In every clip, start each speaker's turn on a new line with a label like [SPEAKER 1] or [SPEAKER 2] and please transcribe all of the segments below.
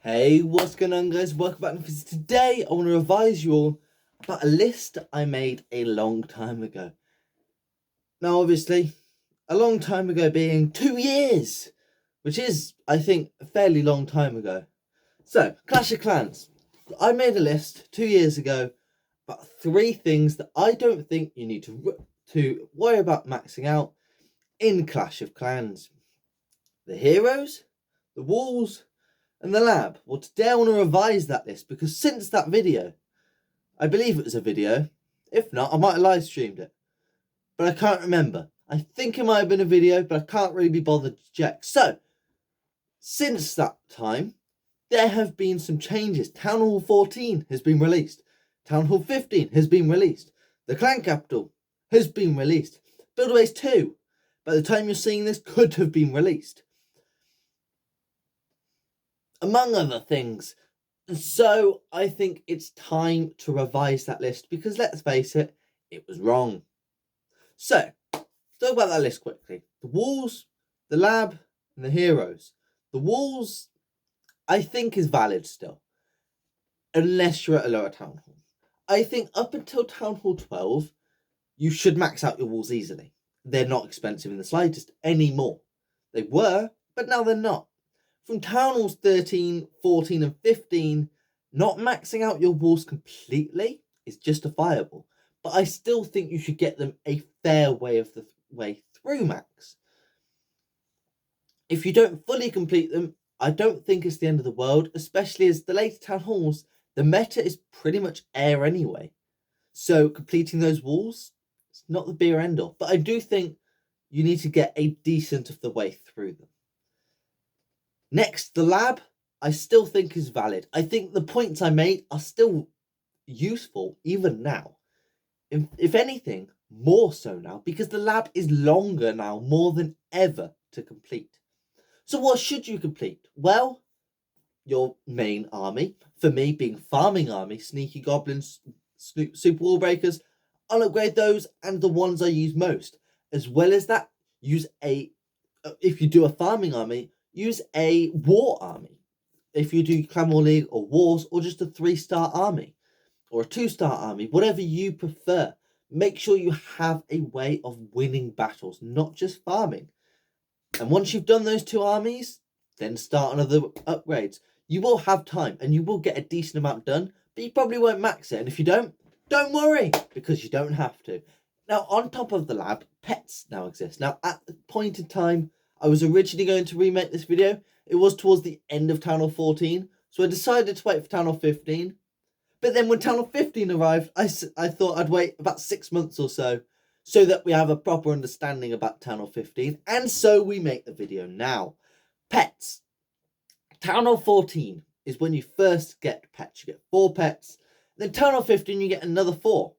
[SPEAKER 1] Hey, what's going on, guys? Welcome back to this. Today I want to revise you all about a list I made a long time ago. Now, obviously, a long time ago being 2 years, which is, I think, a fairly long time ago. So, Clash of Clans. I made a list 2 years ago about 3 things that I don't think you need to worry about maxing out in Clash of Clans. The heroes, the walls, and the lab. Well, today I want to revise that list because since that video, I believe it was a video. If not, I might have live streamed it. But I can't remember. I think it might have been a video, but I can't really be bothered to check. So, since that time, there have been some changes. Town Hall 14 has been released. Town Hall 15 has been released. The Clan Capital has been released. Buildaways 2, by the time you're seeing this, could have been released. Among other things. So I think it's time to revise that list because let's face it, it was wrong. So, talk about that list quickly. The walls, the lab, and the heroes. The walls, I think, is valid still. Unless you're at a lower town hall. I think up until Town Hall 12, you should max out your walls easily. They're not expensive in the slightest anymore. They were, but now they're not. From Town Halls 13, 14, and 15, not maxing out your walls completely is justifiable, but I still think you should get them a fair way through max. If you don't fully complete them, I don't think it's the end of the world, especially as the later Town Halls, the meta is pretty much air anyway. So completing those walls, it's not the be or end all, but I do think you need to get a decent of the way through them. Next, the lab, I still think is valid. I think the points I made are still useful even now. If anything, more so now, because the lab is longer now, more than ever, to complete. So what should you complete? Well, your main army. For me, being farming army, sneaky goblins, super wall breakers, I'll upgrade those and the ones I use most. As well as that, use if you do a farming army, use a war army. If you do Clan War League or Wars, or just a 3-star army, or a 2-star army, whatever you prefer, make sure you have a way of winning battles, not just farming. And once you've done those 2 armies, then start on other upgrades. You will have time, and you will get a decent amount done, but you probably won't max it. And if you don't worry, because you don't have to. Now, on top of the lab, pets now exist. Now, at the point in time, I was originally going to remake this video. It was towards the end of Town Hall 14, so I decided to wait for Town Hall 15. But then when Town Hall 15 arrived, I thought I'd wait about 6 months or so that we have a proper understanding about Town Hall 15, and so we make the video now. Pets. Town Hall 14 is when you first get pets. You get 4 pets. Then Town Hall 15, you get another 4.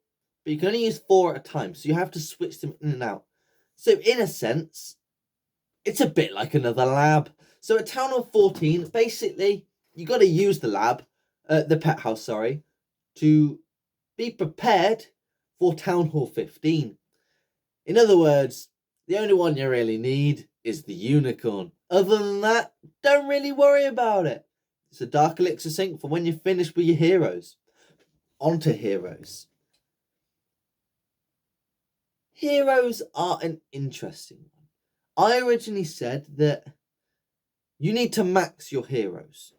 [SPEAKER 1] But you can only use 4 at a time, so you have to switch them in and out. So in a sense, it's a bit like another lab. So at Town Hall 14, basically, you got to use the lab, the pet house, sorry, to be prepared for Town Hall 15. In other words, the only one you really need is the unicorn. Other than that, don't really worry about it. It's a Dark Elixir sync for when you're finished with your heroes. Onto heroes. Heroes are an interesting one. I originally said that you need to max your heroes.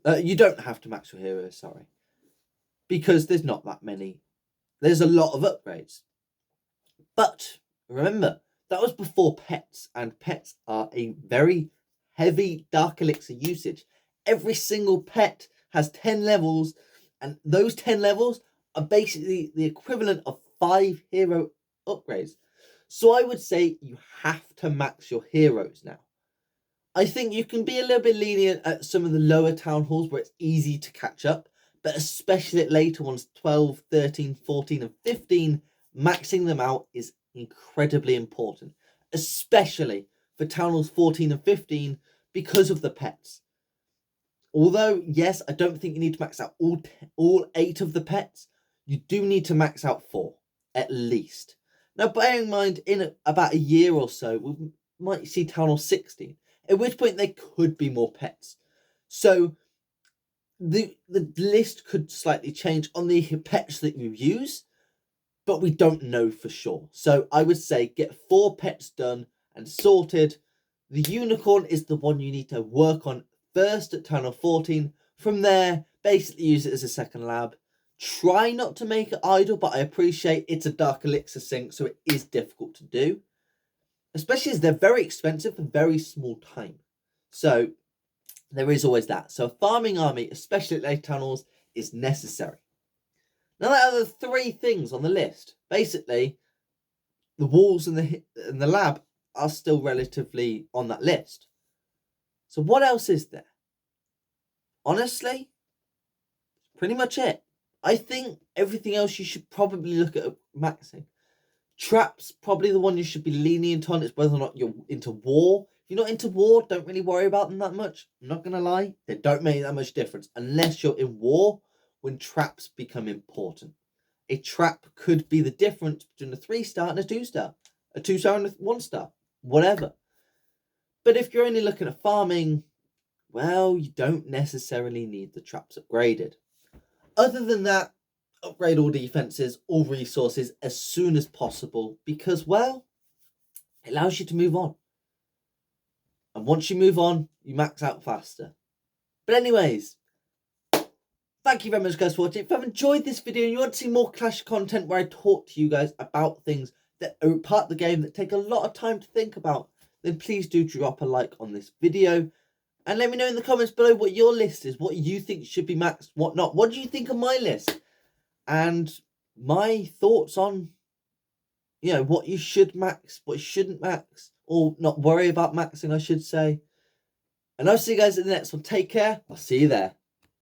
[SPEAKER 1] You don't have to max your heroes, sorry. Because there's not that many. There's a lot of upgrades. But remember, that was before pets, and pets are a very heavy Dark Elixir usage. Every single pet has 10 levels, and those 10 levels are basically the equivalent of 5 hero upgrades. So I would say you have to max your heroes now. I think you can be a little bit lenient at some of the lower town halls where it's easy to catch up, but especially at later ones, 12, 13, 14, and 15, maxing them out is incredibly important, especially for town halls 14 and 15 because of the pets. Although, yes, I don't think you need to max out all 8 of the pets, you do need to max out 4, at least. Now, bearing in mind, in about a year or so, we might see Town Hall 16, at which point there could be more pets. So the list could slightly change on the pets that you use, but we don't know for sure. So I would say get 4 pets done and sorted. The unicorn is the one you need to work on first at Town Hall 14. From there, basically use it as a second lab. Try not to make it idle, but I appreciate it's a Dark Elixir sink, so it is difficult to do. Especially as they're very expensive for very small time. So there is always that. So a farming army, especially at late Town Halls, is necessary. Now that are the 3 things on the list. Basically, the walls and the lab are still relatively on that list. So what else is there? Honestly, pretty much it. I think everything else you should probably look at maxing. Traps, probably the one you should be lenient on. It's whether or not you're into war. If you're not into war, don't really worry about them that much. I'm not going to lie. They don't make that much difference unless you're in war, when traps become important. A trap could be the difference between a 3-star and a 2-star. A 2-star and a 1-star. Whatever. But if you're only looking at farming, well, you don't necessarily need the traps upgraded. Other than that, upgrade all defenses, all resources as soon as possible because, well, it allows you to move on. And once you move on, you max out faster. But anyways, thank you very much guys for watching. If you've enjoyed this video and you want to see more Clash content where I talk to you guys about things that are part of the game that take a lot of time to think about, then please do drop a like on this video. And let me know in the comments below what your list is, what you think should be maxed, what not. What do you think of my list? And my thoughts on, what you should max, what you shouldn't max, or not worry about maxing, I should say. And I'll see you guys in the next one. Take care. I'll see you there.